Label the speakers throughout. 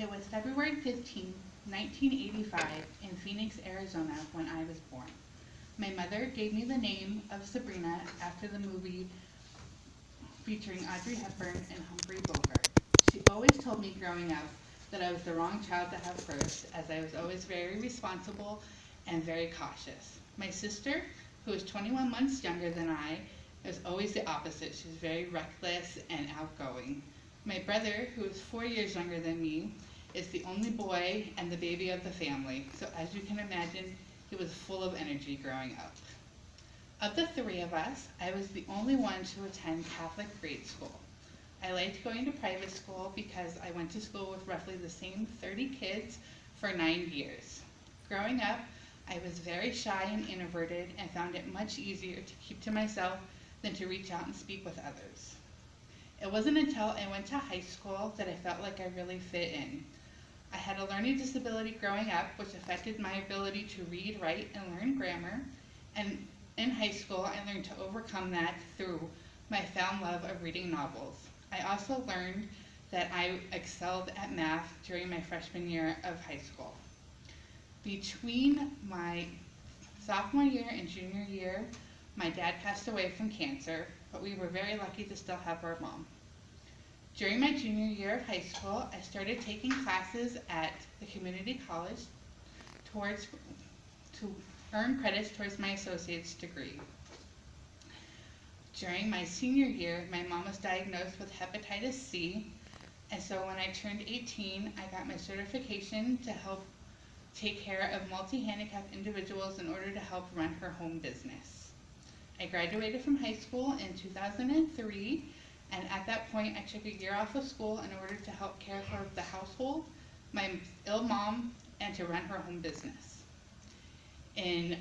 Speaker 1: It was February 15, 1985, in Phoenix, Arizona, when I was born. My mother gave me the name of Sabrina after the movie featuring Audrey Hepburn and Humphrey Bogart. She always told me growing up that I was the wrong child to have first, as I was always very responsible and very cautious. My sister, who was 21 months younger than I, was always the opposite. She was very reckless and outgoing. My brother, who is 4 years younger than me, is the only boy and the baby of the family, so as you can imagine, he was full of energy growing up. Of the three of us, I was the only one to attend Catholic grade school. I liked going to private school because I went to school with roughly the same 30 kids for 9 years. Growing up, I was very shy and introverted and found it much easier to keep to myself than to reach out and speak with others. It wasn't until I went to high school that I felt like I really fit in. I had a learning disability growing up, which affected my ability to read, write, and learn grammar, and in high school I learned to overcome that through my found love of reading novels. I also learned that I excelled at math during my freshman year of high school. Between my sophomore year and junior year, my dad passed away from cancer, but we were very lucky to still have our mom. During my junior year of high school, I started taking classes at the community college to earn credits towards my associate's degree. During my senior year, my mom was diagnosed with hepatitis C, and so when I turned 18, I got my certification to help take care of multi-handicapped individuals in order to help run her home business. I graduated from high school in 2003, and at that point I took a year off of school in order to help care for the household, my ill mom, and to run her home business. In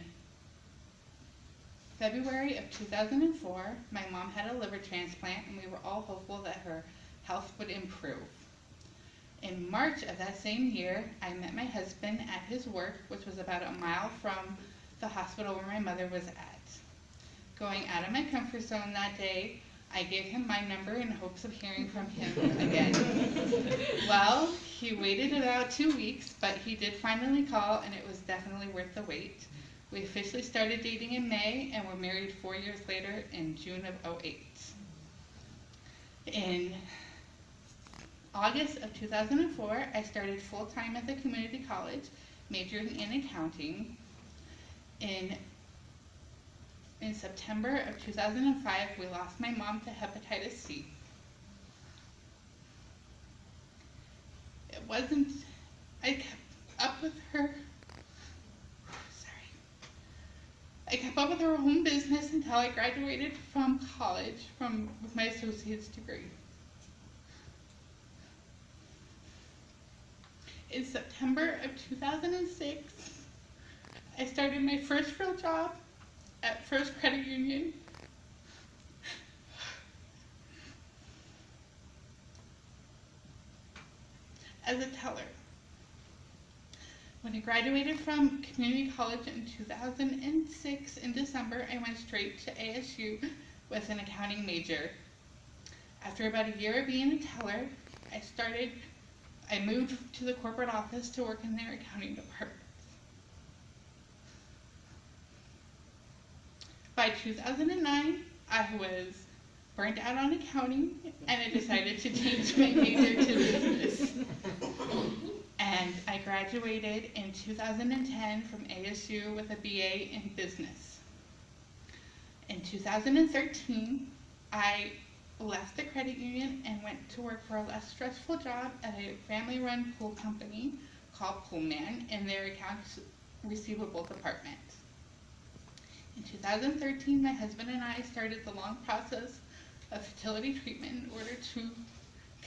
Speaker 1: February of 2004, my mom had a liver transplant, and we were all hopeful that her health would improve. In March of that same year, I met my husband at his work, which was about a mile from the hospital where my mother was at. Going out of my comfort zone that day, I gave him my number in hopes of hearing from him again. Well, he waited about 2 weeks, but he did finally call, and it was definitely worth the wait. We officially started dating in May and were married 4 years later in June of '08. In August of 2004, I started full-time at the community college, majoring in accounting. In September of 2005, we lost my mom to hepatitis C. I kept up with her home business until I graduated from college with my associate's degree. In September of 2006, I started my first real job at First Credit Union. As a teller. When I graduated from community college in 2006 in December, I went straight to ASU with an accounting major. After about a year of being a teller, I moved to the corporate office to work in their accounting department. By 2009, I was burnt out on accounting, and I decided to change my major to business. And I graduated in 2010 from ASU with a BA in business. In 2013, I left the credit union and went to work for a less stressful job at a family-run pool company called Poolman in their accounts receivable department. In 2013, my husband and I started the long process of fertility treatment in order to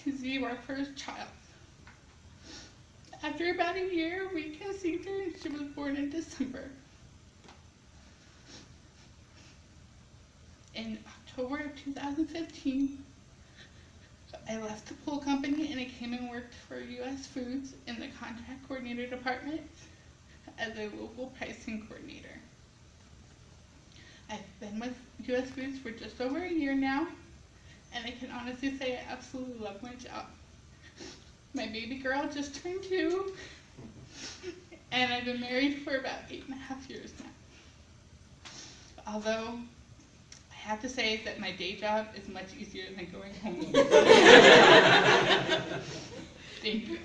Speaker 1: conceive our first child. After about a year, we conceived her and she was born in December. In October of 2015, I left the pool company and I came and worked for US Foods in the contract coordinator department as a local pricing coordinator. I've been with US Foods for just over a year now, and I can honestly say I absolutely love my job. My baby girl just turned 2, and I've been married for about 8.5 years now. Although, I have to say that my day job is much easier than going home. Thank you.